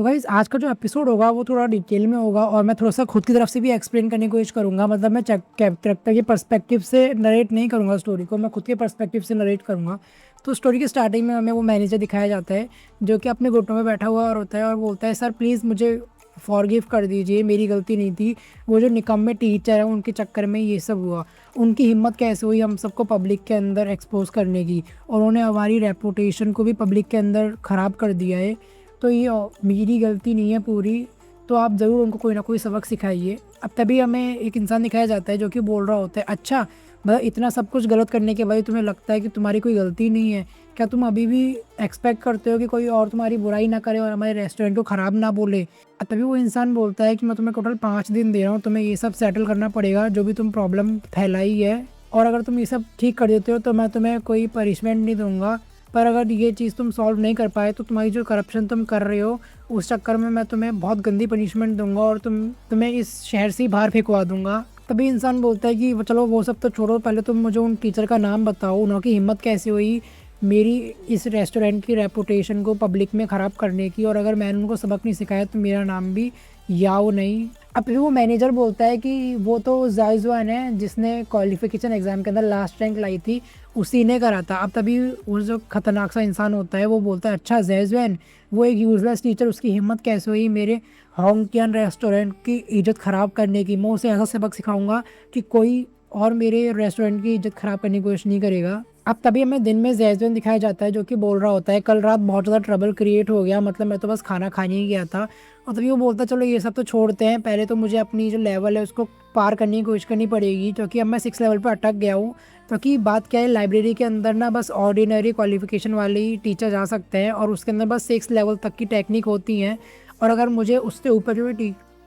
Guys आज का जो एपिसोड होगा वो थोड़ा डिटेल में होगा और मैं थोड़ा-सा खुद की तरफ से भी एक्सप्लेन करने की कोशिश करूँगा। मतलब मैं चक कैरेक्टर के पर्सपेक्टिव से नरेट नहीं करूँगा स्टोरी को, मैं खुद के पर्सपेक्टिव से नरेट करूँगा। तो स्टोरी की स्टार्टिंग में हमें वो मैनेजर दिखाया जाता है, जो कि अपने घुटनों में बैठा हुआ और होता है और बोलता है, "सर प्लीज़ मुझे फ़ॉरगिव कर दीजिए, मेरी गलती नहीं थी। वो जो निकम्मे टीचर हैं उनके चक्कर में ये सब हुआ। उनकी हिम्मत कैसे हुई हम सबको पब्लिक के अंदर एक्सपोज़ करने की, और उन्होंने हमारी रेपुटेशन को भी पब्लिक के अंदर ख़राब कर दिया है। तो ये मेरी गलती नहीं है पूरी, तो आप ज़रूर उनको कोई ना कोई सबक सिखाइए।" अब तभी हमें एक इंसान दिखाया जाता है जो कि बोल रहा होता है, "अच्छा, मतलब इतना सब कुछ गलत करने के बाद तुम्हें लगता है कि तुम्हारी कोई गलती नहीं है? क्या तुम अभी भी एक्सपेक्ट करते हो कि कोई और तुम्हारी बुराई ना करे और हमारे रेस्टोरेंट को ख़राब ना बोले?" तभी वो इंसान बोलता है कि मैं तुम्हें टोटल 5 दिन दे रहा हूँ, तुम्हें ये सब सेटल करना पड़ेगा जो भी तुम प्रॉब्लम फैलाई है, और अगर तुम ये सब ठीक कर देते हो तो मैं तुम्हें कोई पनिशमेंट नहीं दूँगा। पर अगर ये चीज़ तुम सॉल्व नहीं कर पाए तो तुम्हारी जो करप्शन तुम कर रहे हो उस चक्कर में मैं तुम्हें बहुत गंदी पनिशमेंट दूँगा और तुम्हें इस शहर से ही बाहर फेंकवा दूँगा। तभी इंसान बोलता है कि वो चलो वो सब तो छोड़ो, पहले तुम मुझे उन टीचर का नाम बताओ, उनकी हिम्मत कैसे हुई मेरी इस रेस्टोरेंट की रेपुटेशन को पब्लिक में ख़राब करने की, और अगर मैंने उनको सबक नहीं सिखाया तो मेरा नाम भी याओ नहीं। अब फिर वो मैनेजर बोलता है कि वो तो ज़ाइज़ुआन है जिसने क्वालिफ़िकेशन एग्ज़ाम के अंदर लास्ट रैंक लाई थी, उसी ने करा था। अब तभी वो जो खतरनाक सा इंसान होता है वो बोलता है, "अच्छा ज़ैज़ुआन, वो एक यूज़लेस टीचर, उसकी हिम्मत कैसे हुई मेरे होंगक्यान रेस्टोरेंट की इज़्ज़त ख़राब करने की? मैं उसे ऐसा सबक सिखाऊँगा कि कोई और मेरे रेस्टोरेंट की इज़्ज़त ख़राब करने की कोशिश नहीं करेगा।" अब तभी हमें दिन में ज़ैज़ुआन दिखाया जाता है जो कि बोल रहा होता है, "कल रात बहुत ज़्यादा ट्रबल क्रिएट हो गया, मतलब मैं तो बस खाना खाने ही गया था।" और तभी वो बोलता है, "चलो ये सब तो छोड़ते हैं, पहले तो मुझे अपनी जो लेवल है उसको पार करने की कोशिश करनी पड़ेगी, क्योंकि अब मैं 6 लेवल पे अटक गया हूँ।" क्योंकि बात क्या है, लाइब्रेरी के अंदर ना बस ऑर्डिनरी क्वालिफ़िकेशन वाले ही टीचर जा सकते हैं और उसके अंदर बस 6 लेवल तक की टेक्निक होती हैं, और अगर मुझे उससे ऊपर जो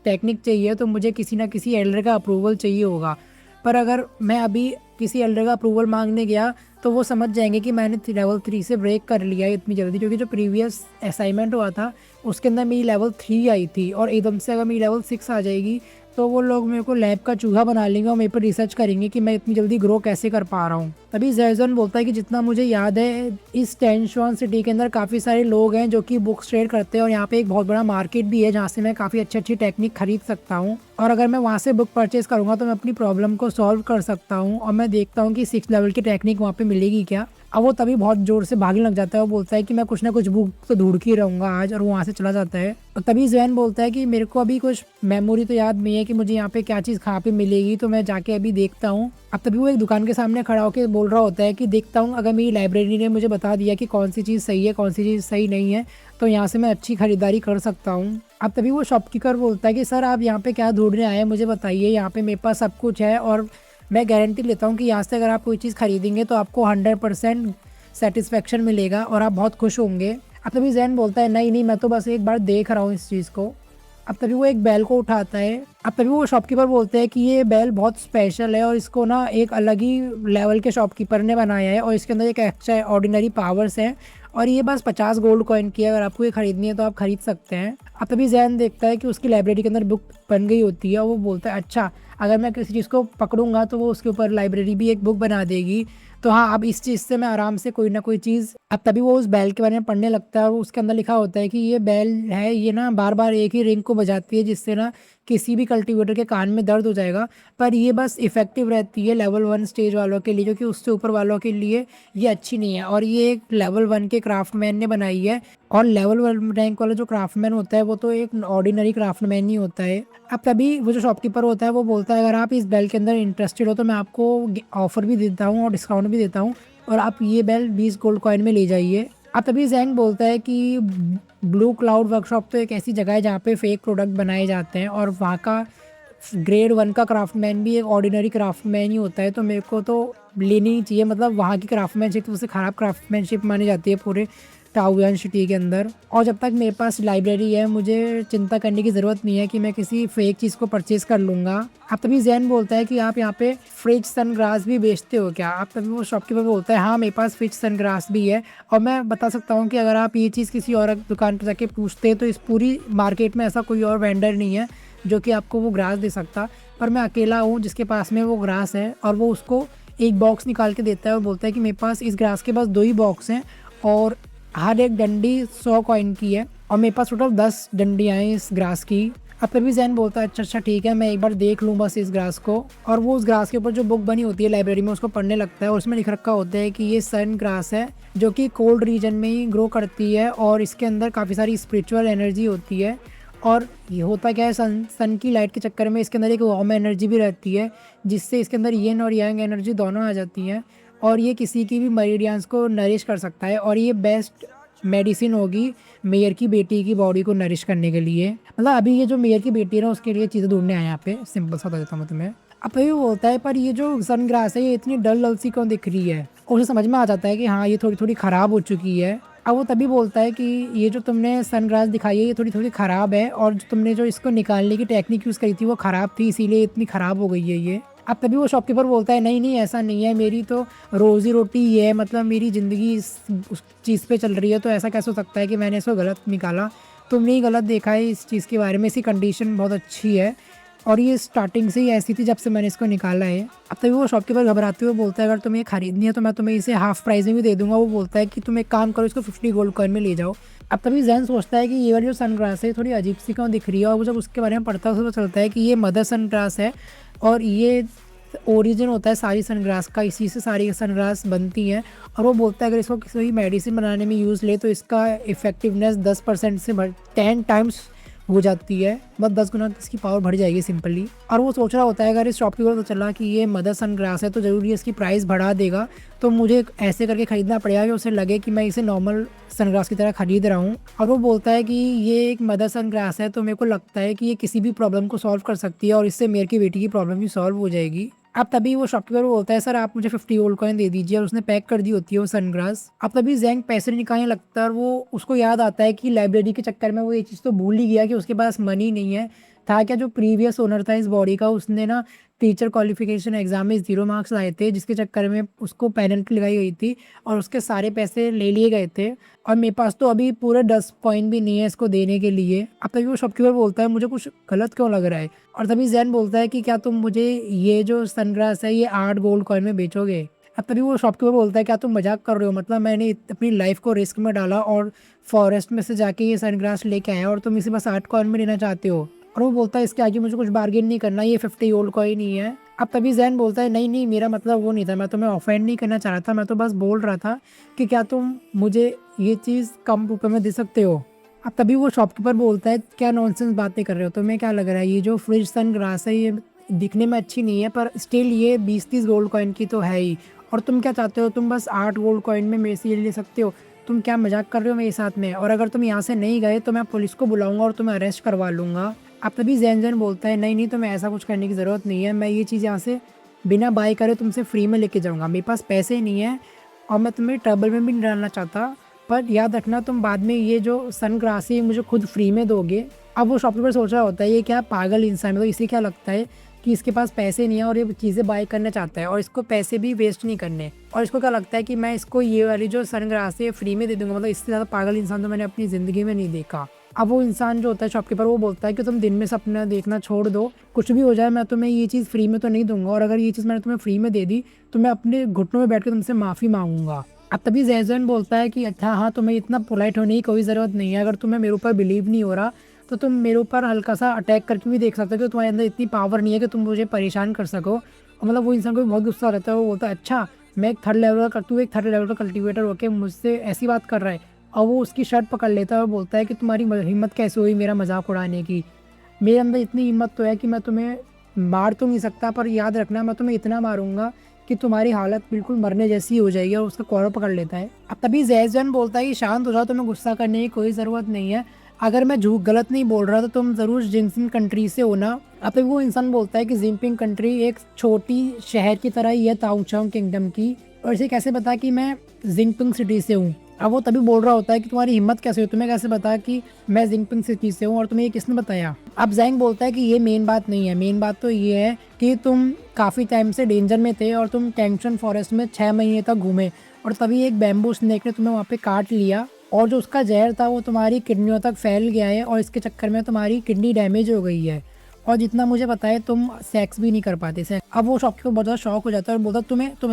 टेक्निक चाहिए तो मुझे किसी ना किसी एल्डर का अप्रूवल चाहिए होगा। पर अगर मैं अभी किसी एल्डर का अप्रूवल मांगने गया तो वो समझ जाएंगे कि मैंने लेवल 3 से ब्रेक कर लिया है इतनी जल्दी, क्योंकि जो प्रीवियस असाइनमेंट हुआ था उसके अंदर मेरी लेवल 3 आई थी, और एकदम से अगर मेरी लेवल 6 आ जाएगी तो वो लोग मेरे को लैब का चूहा बना लेंगे और मेरे पर रिसर्च करेंगे कि मैं इतनी जल्दी ग्रो कैसे कर पा रहा हूँ। तभी ज़ैज़ुआन बोलता है कि जितना मुझे याद है इस टेंशुआन सिटी के अंदर काफ़ी सारे लोग हैं जो कि बुक्स ट्रेड करते हैं, और यहाँ पे एक बहुत बड़ा मार्केट भी है जहाँ से मैं काफ़ी अच्छी टेक्निक खरीद सकता हूँ, और अगर मैं वहाँ से बुक परचेज करूँगा तो मैं अपनी प्रॉब्लम को सॉल्व कर सकता हूँ, और मैं देखता हूँ कि 6 लेवल की टेक्निक वहाँ पे मिलेगी क्या। अब वो तभी बहुत ज़ोर से भागने लग जाता है, वो बोलता है कि मैं कुछ ना कुछ बुक तो ढूँढ के ही रहूँगा आज, और वो वहाँ से चला जाता है। और तभी ज़ैन बोलता है कि मेरे को अभी कुछ मेमोरी तो याद नहीं है कि मुझे यहाँ पे क्या चीज़ कहाँ पे मिलेगी, तो मैं जाके अभी देखता हूँ। अब तभी वो एक दुकान के सामने खड़ा होकर बोल रहा होता है कि देखता हूँ अगर मेरी लाइब्रेरी ने मुझे बता दिया कि कौन सी चीज़ सही है कौन सी चीज़ सही नहीं है, तो यहाँ से मैं अच्छी खरीदारी कर सकता हूँ। अब तभी वो शॉपकीपर बोलता है कि सर आप यहाँ पे क्या ढूँढने आए हैं मुझे बताइए, यहाँ पे मेरे पास सब कुछ है और मैं गारंटी लेता हूँ कि यहाँ से अगर आप कोई चीज़ खरीदेंगे तो आपको 100% सेटिस्फेक्शन मिलेगा और आप बहुत खुश होंगे। अब तभी ज़ैन बोलता है, नहीं नहीं मैं तो बस एक बार देख रहा हूँ इस चीज़ को। अब तभी वो एक बैल को उठाता है। अब तभी वो शॉपकीपर बोलते हैं कि ये बैल बहुत स्पेशल है और इसको ना एक अलग ही लेवल के शॉपकीपर ने बनाया है, और इसके अंदर एक एक्स्ट्रा ऑर्डिनरी पावर्स हैं, और ये बस 50 गोल्ड कॉइन की है, अगर आपको ये खरीदनी है तो आप खरीद सकते हैं। अब तभी ज़ैन देखता है कि उसकी लाइब्रेरी के अंदर बुक बन गई होती है, और वो बोलता है अच्छा अगर मैं किसी चीज़ को पकड़ूंगा तो वो उसके ऊपर लाइब्रेरी भी एक बुक बना देगी, तो हाँ अब इस चीज़ से मैं आराम से कोई ना कोई चीज़। अब तभी वो उस बैल के बारे में पढ़ने लगता है और उसके अंदर लिखा होता है कि ये बैल है, ये ना बार बार एक ही रिंग को बजाती है जिससे ना किसी भी कल्टीवेटर के कान में दर्द हो जाएगा, पर ये बस इफ़ेक्टिव रहती है लेवल 1 स्टेज वालों के लिए, क्योंकि उससे ऊपर वालों के लिए ये अच्छी नहीं है, और ये एक लेवल 1 के क्राफ्टमैन ने बनाई है, और लेवल 1 रैंक वाला जो क्राफ्टमैन होता है वो तो एक ऑर्डिनरी क्राफ्टमैन ही होता है। अब तभी वो जो शॉपकीपर होता है वो बोलता है अगर आप इस बेल के अंदर इंटरेस्टेड हो तो मैं आपको ऑफ़र भी देता हूँ और डिस्काउंट भी देता हूँ, और आप ये बेल 20 गोल्ड कॉइन में ले जाइए। अब तभी ज़ैंग बोलता है कि ब्लू क्लाउड वर्कशॉप तो एक ऐसी जगह है जहाँ पे फेक प्रोडक्ट बनाए जाते हैं, और वहाँ का ग्रेड 1 का क्राफ्टमैन भी एक ऑर्डिनरी क्राफ्टमैन ही होता है, तो मेरे को तो लेनी ही चाहिए। मतलब वहाँ की क्राफ्टमैनशिप तो सबसे ख़राब क्राफ्टमैनशिप मानी जाती है पूरे टाओयुआन सिटी के अंदर, और जब तक मेरे पास लाइब्रेरी है मुझे चिंता करने की ज़रूरत नहीं है कि मैं किसी फेक चीज़ को परचेज़ कर लूँगा। अब तभी ज़ैन बोलता है कि आप यहाँ पे फ्रिज सनग्लास भी बेचते हो क्या? अब तभी वो शॉपकीपर बोलता है हाँ मेरे पास फ्रिज सनग्लास भी है, और मैं बता सकता हूँ कि अगर आप ये चीज़ किसी और दुकान पर जाके पूछते हैं तो इस पूरी मार्केट में ऐसा कोई और वेंडर नहीं है जो कि आपको वो ग्रास दे सकता, पर मैं अकेला हूँ जिसके पास में वो ग्रास है। और वो उसको एक बॉक्स निकाल के देता है और बोलता है कि मेरे पास इस ग्रास के पास 2 ही बॉक्स हैं और हर एक डंडी 100 कॉइन की है, और मेरे पास टोटल 10 डंडियाँ हैं इस ग्रास की। अब तभी जैन बोलता है अच्छा ठीक है, मैं एक बार देख लूँ बस इस ग्रास को। और वो उस ग्रास के ऊपर जो बुक बनी होती है लाइब्रेरी में उसको पढ़ने लगता है और उसमें लिख रखा होता है कि ये सन ग्रास है जो कि कोल्ड रीजन में ही ग्रो करती है और इसके अंदर काफ़ी सारी स्पिरिचुअल एनर्जी होती है। और ये होता क्या है, सन की लाइट के चक्कर में इसके अंदर एक वार्म एनर्जी भी रहती है जिससे इसके अंदर येन और यांग एनर्जी दोनों आ जाती हैं और ये किसी की भी मरीडियंस को नरिश कर सकता है। और ये बेस्ट मेडिसिन होगी मेयर की बेटी की बॉडी को नरिश करने के लिए। मतलब अभी ये जो मेयर की बेटी है ना उसके लिए चीज़ें ढूंढने आए यहाँ पे, सिंपल सा बता देता हूँ तुम्हें। अब तो ये बोलता है पर ये जो सन ग्रास है ये इतनी डल डल सी क्यों दिख रही है। और उसे समझ में आ जाता है कि हाँ ये थोड़ी थोड़ी ख़राब हो चुकी है। अब वो तभी बोलता है कि ये जो तुमने सन ग्रास दिखाई है ये थोड़ी थोड़ी ख़राब है और जो तुमने जो इसको निकालने की टेक्निक यूज़ करी थी वो ख़राब थी इसीलिए इतनी ख़राब हो गई है ये। अब तभी वो शॉपकीपर बोलता है नहीं नहीं ऐसा नहीं है, मेरी तो रोज़ी रोटी ये है, मतलब मेरी ज़िंदगी उस चीज़ पे चल रही है, तो ऐसा कैसे हो सकता है कि मैंने इसको गलत निकाला। तुमने ही गलत देखा है इस चीज़ के बारे में, इसकी कंडीशन बहुत अच्छी है और ये स्टार्टिंग से ही ऐसी थी जब से मैंने इसको निकाला है। अब तभी वो शॉपकीपर घबराते हुए बोलता है अगर तुम्हें ये खरीदनी है तो मैं तुम्हें इसे हाफ प्राइस में भी दे दूंगा। वो बोलता है कि तुम एक काम करो इसको 50 गोल्ड कॉइन में ले जाओ। अब तभी जैन सोचता है कि ये वाली जो सनग्लास है थोड़ी अजीब सी क्यों दिख रही है और वो जब उसके बारे में पढ़ता है तो चलता है कि ये मदर सनग्लास है और ये ओरिजिन होता है सारी सनग्लास का, इसी से सारी सनग्लास बनती हैं। और वो बोलता है अगर इसको किसी मेडिसिन बनाने में यूज़ ले तो इसका इफेक्टिवनेस 10% से 10 टाइम्स हो जाती है, बस 10 गुना इसकी पावर बढ़ जाएगी सिंपली। और वो सोच रहा होता है अगर इस शॉपकीपर को तो चला कि ये मदर सनग्लास है तो ज़रूरी इसकी प्राइस बढ़ा देगा, तो मुझे ऐसे करके ख़रीदना पड़ेगा कि उसे लगे कि मैं इसे नॉर्मल सनग्लास की तरह ख़रीद रहा हूँ। और वो बोलता है कि ये एक मदर सनग्लास है तो मेरे को लगता है कि ये किसी भी प्रॉब्लम को सॉल्व कर सकती है और इससे मेरे की बेटी की प्रॉब्लम भी सॉल्व हो जाएगी। अब तभी वो शॉपकीपर बोलता है सर आप मुझे 50 गोल्ड कॉइन दे दीजिए और उसने पैक कर दी होती है वो सनग्लास। अब तभी जैंग पैसे निकालने लगता है और वो उसको याद आता है कि लाइब्रेरी के चक्कर में वो ये चीज़ तो भूल ही गया कि उसके पास मनी नहीं है। था क्या, जो प्रीवियस ओनर था इस बॉडी का उसने ना टीचर क्वालिफिकेशन एग्जाम में 0 मार्क्स आए थे जिसके चक्कर में उसको पेनल्टी लगाई गई थी और उसके सारे पैसे ले लिए गए थे और मेरे पास तो अभी पूरे 10 कॉइन भी नहीं है इसको देने के लिए। अब तभी वो शॉपकीपर बोलता है मुझे कुछ गलत क्यों लग रहा है। और तभी जैन बोलता है कि क्या तुम मुझे ये जो सनग्लास है ये 8 गोल्ड कॉइन में बेचोगे। अब तभी वो शॉपकीपर बोलता है क्या तुम मजाक कर रहे हो, मतलब मैंने अपनी लाइफ को रिस्क में डाला और फॉरेस्ट में से जाके ये सनग्लास लेके आया और तुम इसे बस 8 कॉइन में लेना चाहते हो। और वो बोलता है इसके आगे मुझे कुछ बार्गेन नहीं करना, ये 50 गोल्ड कॉइन ही है। अब तभी जैन बोलता है नहीं नहीं मेरा मतलब वो नहीं था, मैं तुम्हें ऑफेंड नहीं करना चाह रहा था, मैं तो बस बोल रहा था कि क्या तुम मुझे ये चीज़ कम रुपये में दे सकते हो। अब तभी वो शॉपकीपर बोलता है क्या नॉनसेंस बातें कर रहे हो, तुम्हें क्या लग रहा है ये जो फ्रिज सनग्लास है ये दिखने में अच्छी नहीं है पर स्टिल ये 20-30 गोल्ड कॉइन की तो है ही, और तुम क्या चाहते हो, तुम बस 8 गोल्ड कॉइन में मेरे से ये ले सकते हो, तुम क्या मजाक कर रहे हो मेरे साथ में, और अगर तुम यहाँ से नहीं गए तो मैं पुलिस को बुलाऊंगा और तुम्हें अरेस्ट करवा लूँगा। अब तभी जैन बोलता है नहीं नहीं तुम्हें ऐसा कुछ करने की ज़रूरत नहीं है, मैं ये चीज़ यहाँ से बिना बाय करे तुमसे फ्री में लेके जाऊँगा, मेरे पास पैसे नहीं है और मैं तुम्हें ट्रबल में भी नहीं डालना चाहता, पर याद रखना तुम बाद में ये जो सनग्लास है मुझे खुद फ्री में दोगे। अब वो शॉपकीपर सोच रहा होता है ये क्या पागल इंसान है, तो इसे क्या लगता है कि इसके पास पैसे नहीं है और ये चीज़ें बाय करना चाहता है और इसको पैसे भी वेस्ट नहीं करने, और इसको क्या लगता है कि मैं इसको ये वाली जो सनग्लास है फ्री में दे दूंगा, मतलब इससे ज़्यादा पागल इंसान तो मैंने अपनी ज़िंदगी में नहीं देखा। अब वो इंसान जो होता है शॉपकीपर वो बोलता है कि तुम दिन में सपना देखना छोड़ दो, कुछ भी हो जाए मैं तुम्हें ये चीज़ फ्री में तो नहीं दूंगा, और अगर ये चीज़ मैंने तुम्हें फ्री में दे दी तो मैं अपने घुटनों में बैठ कर तुमसे माफ़ी मांगूंगा। अब तभी जैन बोलता है कि अच्छा हाँ तुम्हें इतना पोलाइट होने की कोई ज़रूरत नहीं है, अगर तुम्हें मेरे ऊपर बिलीव नहीं हो रहा तो तुम मेरे ऊपर हल्का सा अटैक करके भी देख सकते हो कि तुम्हारे अंदर इतनी पावर नहीं है कि तुम मुझे परेशान कर सको। और मतलब वो इंसान को बहुत गुस्सा रहता है, वो बोलता है अच्छा मैं एक थर्ड लेवल का, तू एक थर्ड लेवल का कल्टिवेटर होकर मुझसे ऐसी बात कर रहा है, और वो उसकी शर्ट पकड़ लेता है और बोलता है कि तुम्हारी हिम्मत कैसे हुई मेरा मजाक उड़ाने की, मेरे अंदर इतनी हिम्मत तो है कि मैं तुम्हें मार तो नहीं सकता पर याद रखना मैं तुम्हें इतना मारूंगा कि तुम्हारी हालत बिल्कुल मरने जैसी हो जाएगी, और उसका कॉलर पकड़ लेता है। अब तभी जैन बोलता है कि शांत हो जाओ, तुम्हें गुस्सा करने की कोई ज़रूरत नहीं है, अगर मैं झूठ गलत नहीं बोल रहा तो तुम ज़रूर जिनपिंग कंट्री से हो ना। अब तक वो इंसान बोलता है कि जिनपिंग कंट्री एक छोटी शहर की तरह ही है ताओचांग किंगडम की, और इसे कैसे पता कि मैं जिनपिंग सिटी से हूँ। अब वो तभी बोल रहा होता है कि तुम्हारी हिम्मत कैसे हुई, तुम्हें कैसे पता कि मैं जिनपिंग सिटी से हूँ और तुम्हें ये किसने बताया। अब जैंग बोलता है कि ये मेन बात नहीं है, मेन बात तो ये है कि तुम काफ़ी टाइम से डेंजर में थे और तुम टेंशन फॉरेस्ट में 6 महीने तक घूमे और तभी एक बैम्बू स्नेक ने तुम्हें वहाँ पे काट लिया और जो उसका जहर था वो तुम्हारी किडनियों तक फैल गया है और इसके चक्कर में तुम्हारी किडनी डैमेज हो गई है, और जितना मुझे पता है तुम सेक्स भी नहीं कर पाते सेक्स। अब वो शॉपकीपर बहुत ज़्यादा शॉक हो जाता है और बोलता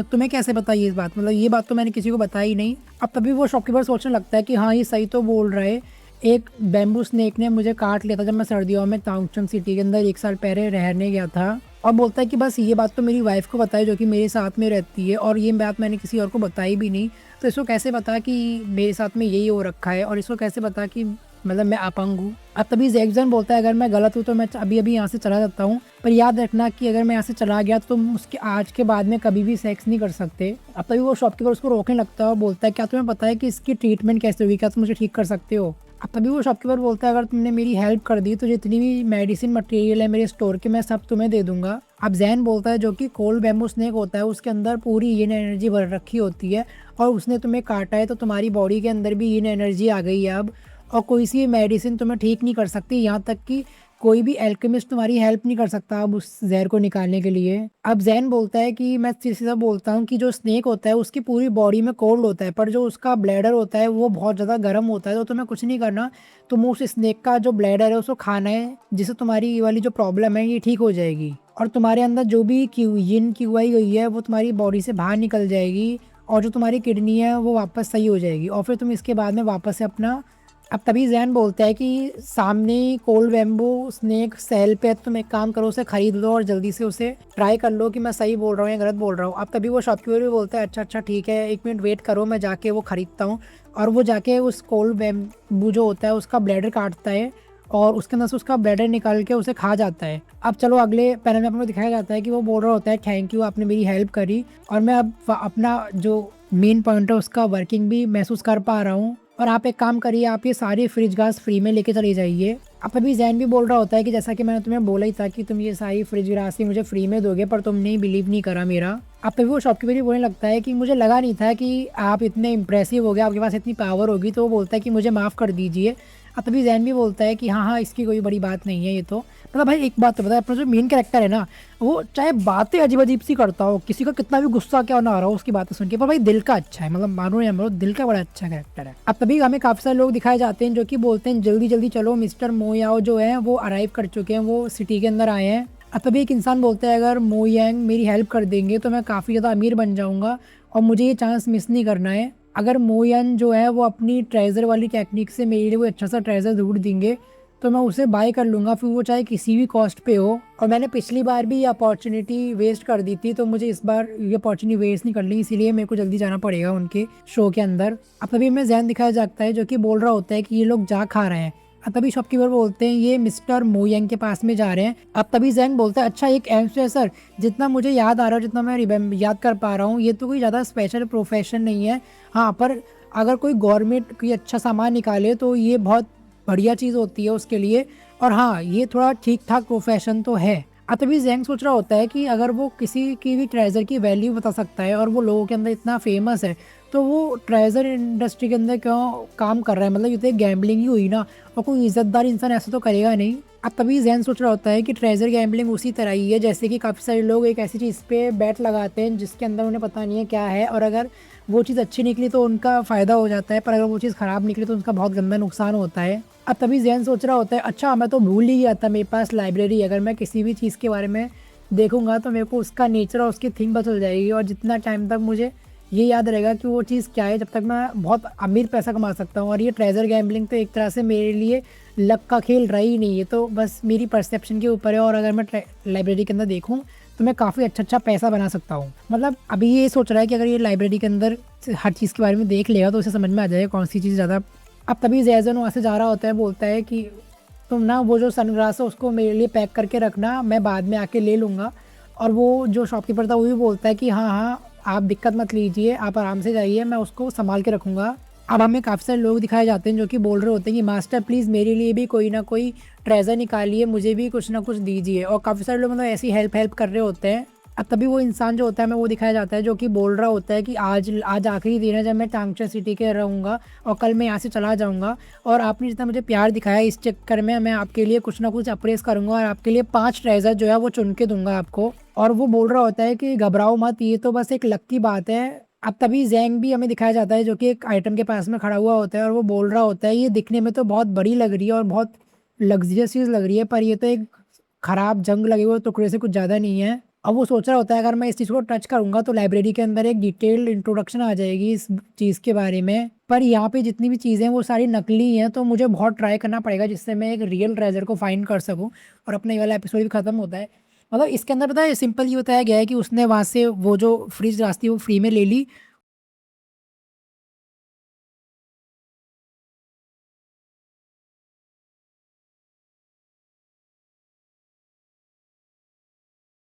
तुम्हें कैसे बताइए इस बात, मतलब ये बात तो मैंने किसी को बताई नहीं। अब तभी वो शॉपकीपर सोचने लगता है कि हाँ ये सही तो बोल रहा है, एक बैम्बू स्नेक ने मुझे काट लिया था जब मैं सर्दियों में तांगचंग सिटी के अंदर 1 साल पहले रहने गया था। और बोलता है कि बस ये बात तो मेरी वाइफ़ को पता है जो कि मेरे साथ में रहती है, और ये बात मैंने किसी और को बताई भी नहीं। तो इसको कैसे पता कि मेरे साथ में यही हो रखा है, और इसको कैसे पता कि मतलब मैं अपंग हूँ। अब तभी जैक्सन बोलता है अगर मैं गलत हूँ तो मैं अभी-अभी यहाँ से चला जाता हूँ, पर याद रखना कि अगर मैं यहाँ से चला गया तो तुम उसके आज के बाद में कभी भी सेक्स नहीं कर सकते। अब तभी वो शॉपकीपर उसको रोकने लगता है और बोलता है क्या तुम्हें पता है कि इसकी ट्रीटमेंट कैसे होगी? क्या तुम मुझे ठीक कर सकते हो? अब तभी वो शॉपकीपर बोलता है अगर तुमने मेरी हेल्प कर दी तो जितनी भी मेडिसिन मटेरियल है मेरे स्टोर के मैं सब तुम्हें दे दूंगा। अब जैन बोलता है जो कि कोल्ड बैम्बू स्नेक होता है उसके अंदर पूरी यिन एनर्जी भर रखी होती है, और उसने तुम्हें काटा है तो तुम्हारी बॉडी के अंदर भी यिन एनर्जी आ गई है अब, और कोई सी मेडिसिन तुम्हें ठीक नहीं कर सकती, यहाँ तक कि कोई भी एल्केमिस्ट तुम्हारी हेल्प नहीं कर सकता अब उस जहर को निकालने के लिए। अब जैन बोलता है कि मैं सीधा बोलता हूँ कि जो स्नेक होता है उसकी पूरी बॉडी में कोल्ड होता है, पर जो उसका ब्लैडर होता है वो बहुत ज़्यादा गर्म होता है, तो तुम्हें कुछ नहीं करना, तुम उस स्नेक का जो ब्लैडर है उसको खाना है, जिससे तुम्हारी ये वाली जो प्रॉब्लम है ये ठीक हो जाएगी, और तुम्हारे अंदर जो भी यिन क्यूआई गई है वो तुम्हारी बॉडी से बाहर निकल जाएगी, और जो तुम्हारी किडनी है वो वापस सही हो जाएगी, और फिर तुम इसके बाद में वापस से अपना। अब तभी जैन बोलता है कि सामने कोल्ड बैम्बू स्नेक सेल पे है, तो तुम एक काम करो उसे खरीद लो और जल्दी से उसे ट्राई कर लो कि मैं सही बोल रहा हूँ या गलत बोल रहा हूँ। अब तभी वो शॉपकीपर भी बोलता है अच्छा अच्छा ठीक है, 1 मिनट वेट करो, मैं जाके वो खरीदता हूँ। और वो जाके उस कोल्ड बैम्बू जो होता है उसका ब्लैडर काटता है, और उसके अंदर से उसका ब्लैडर निकाल के उसे खा जाता है। अब चलो अगले पैनल में अपने दिखाया जाता है कि वो बोल रहा होता है थैंक यू, आपने मेरी हेल्प करी, और मैं अब अपना जो मेन पॉइंट है उसका वर्किंग भी महसूस कर पा रहा हूँ, और आप एक काम करिए, आप ये सारी फ्रिज गैस फ्री में लेके चले जाइए। अब अभी जैन भी बोल रहा होता है कि जैसा कि मैंने तुम्हें बोला ही था कि तुम ये सारी फ्रिज गैस मुझे फ्री में दोगे, पर तुमने बिलीव नहीं करा मेरा। अब तभी वो शॉपकीपर भी बोलने लगता है कि मुझे लगा नहीं था कि आप इतने इंप्रेसिव हो गए, आपके पास इतनी पावर होगी, तो वो बोलता है कि मुझे माफ़ कर दीजिए। अब तभी जैन भी बोलता है कि हाँ हाँ इसकी कोई बड़ी बात नहीं है ये तो, मतलब भाई एक बात तो पता है, अपना जो मेन कैरेक्टर है ना वो चाहे बातें अजीब अजीब सी करता हो, किसी का कितना भी गुस्सा क्या ना आ रहा हो उसकी बातें सुन के, पर भाई दिल का अच्छा है, मतलब मानो या मानो दिल का बड़ा अच्छा कैरेक्टर है। अब तभी हमें काफ़ी सारे लोग दिखाए जाते हैं जो कि बोलते हैं जल्दी जल्दी चलो, मिस्टर मोयाओ जो है वो अराइव कर चुके हैं, वो सिटी के अंदर आए हैं। अब तभी एक इंसान बोलता है अगर मो यांग मेरी हेल्प कर देंगे तो मैं काफ़ी ज़्यादा अमीर बन जाऊँगा, और मुझे ये चांस मिस नहीं करना है। अगर मो यांग जो है वो अपनी ट्रेजर वाली टेक्निक से मेरे लिए वो अच्छा सा ट्रेजर ढूंढ देंगे तो मैं उसे बाय कर लूँगा, फिर वो चाहे किसी भी कॉस्ट पे हो। और मैंने पिछली बार भी ये अपॉर्चुनिटी वेस्ट कर दी थी, तो मुझे इस बार ये अपॉर्चुनिटी वेस्ट नहीं करनी, इसीलिए मेरे को जल्दी जाना पड़ेगा उनके शो के अंदर। अब तभी हमें जैन दिखाया जाता है जो कि बोल रहा होता है कि ये लोग जा खा रहे हैं। अब तभी शॉपकीपर बोलते हैं ये मिस्टर मोयंग के पास में जा रहे हैं। अब तभी जैन बोलता है अच्छा एक एम्स है सर, जितना मुझे याद आ रहा है, जितना मैं याद कर पा रहा हूँ, ये तो कोई ज़्यादा स्पेशल प्रोफेशन नहीं है। हाँ, पर अगर कोई गवर्नमेंट कोई अच्छा सामान निकाले तो ये बहुत बढ़िया चीज़ होती है उसके लिए, और हाँ ये थोड़ा ठीक ठाक प्रोफेशन तो है। अब तभी जैंग सोच रहा होता है कि अगर वो किसी की भी ट्रेजर की वैल्यू बता सकता है और वो लोगों के अंदर इतना फेमस है, तो वो ट्रेजर इंडस्ट्री के अंदर क्यों काम कर रहा है, मतलब ये तो एक गैम्बलिंग ही हुई ना, और कोई इज्जतदार इंसान ऐसा तो करेगा नहीं। अब तभी जैन सोच रहा होता है कि ट्रेजर गैम्बलिंग उसी तरह ही है जैसे कि काफ़ी सारे लोग एक ऐसी चीज़ पे बैट लगाते हैं जिसके अंदर उन्हें पता नहीं है क्या है, और अगर वो चीज़ अच्छी निकली तो उनका फ़ायदा हो जाता है, पर अगर वो चीज़ ख़राब निकली तो उनका बहुत गंदा नुकसान होता है। अब तभी जैन सोच रहा होता है अच्छा मैं तो भूल ही गया था मेरे पास लाइब्रेरी, अगर मैं किसी भी चीज़ के बारे में देखूंगा तो मेरे को उसका नेचर और उसकी थिंग पता चल जाएगी, और जितना टाइम तक मुझे ये याद रहेगा कि वो चीज़ क्या है, जब तक मैं बहुत अमीर पैसा कमा सकता हूँ। और ये ट्रेजर गैम्बलिंग तो एक तरह से मेरे लिए लक का खेल रहा ही नहीं है, तो बस मेरी परसेप्शन के ऊपर है, और अगर मैं लाइब्रेरी के अंदर देखूँ तो मैं काफ़ी अच्छा पैसा बना सकता हूँ। मतलब अभी ये सोच रहा है कि अगर ये लाइब्रेरी के अंदर हर चीज़ के बारे में देख लेगा तो उसे समझ में आ जाएगा कौन सी चीज़ ज़्यादा। अब तभी जैजन वहाँ से जा रहा होता है, बोलता है कि तुम ना वो जो सनग्लास है उसको मेरे लिए पैक करके रखना, मैं बाद में आके ले लूँगा। और वो जो शॉपकीपर था वो भी बोलता है कि हाँ हाँ आप दिक्कत मत लीजिए, आप आराम से जाइए, मैं उसको संभाल के रखूँगा। अब हमें काफ़ी सारे लोग दिखाए जाते हैं जो कि बोल रहे होते हैं कि मास्टर प्लीज़ मेरे लिए भी कोई ना कोई ट्रेजर निकालिए, मुझे भी कुछ ना कुछ दीजिए, और काफ़ी सारे लोग मतलब ऐसी हेल्प कर रहे होते हैं। अब तभी वो इंसान जो होता है हमें वो दिखाया जाता है जो कि बोल रहा होता है कि आज आखिरी दिन है जब मैं टांगचा सिटी के रहूँगा, और कल मैं यहाँ से चला जाऊँगा, और आपने जितना मुझे प्यार दिखाया इस चक्कर में मैं आपके लिए कुछ ना कुछ अप्रेस करूँगा, और आपके लिए 5 ट्रेजर जो है वो चुन के दूंगा आपको। और वो बोल रहा होता है कि घबराओ मत, ये तो बस एक लक की बात है। अब तभी जैंग भी हमें दिखाया जाता है जो कि एक आइटम के पास में खड़ा हुआ होता है, और वो बोल रहा होता है ये दिखने में तो बहुत बड़ी लग रही है और बहुत लग्जरियस चीज़ लग रही है, पर ये तो एक ख़राब जंग लगे हुए टुकड़े से कुछ ज़्यादा नहीं है। अब वो सोच रहा होता है अगर मैं इस चीज़ को टच करूँगा तो लाइब्रेरी के अंदर एक डिटेल्ड इंट्रोडक्शन आ जाएगी इस चीज़ के बारे में। पर यहाँ पे जितनी भी चीज़ें हैं वो सारी नकली हैं, तो मुझे बहुत ट्राई करना पड़ेगा जिससे मैं एक रियल ट्रेजर को फाइंड कर सकूँ और अपना ये वाला एपिसोड भी खत्म होता है। मतलब इसके अंदर पता है सिंपल ये बताया गया है कि उसने वहाँ से वो जो फ्रिज रास्ती वो फ्री में ले ली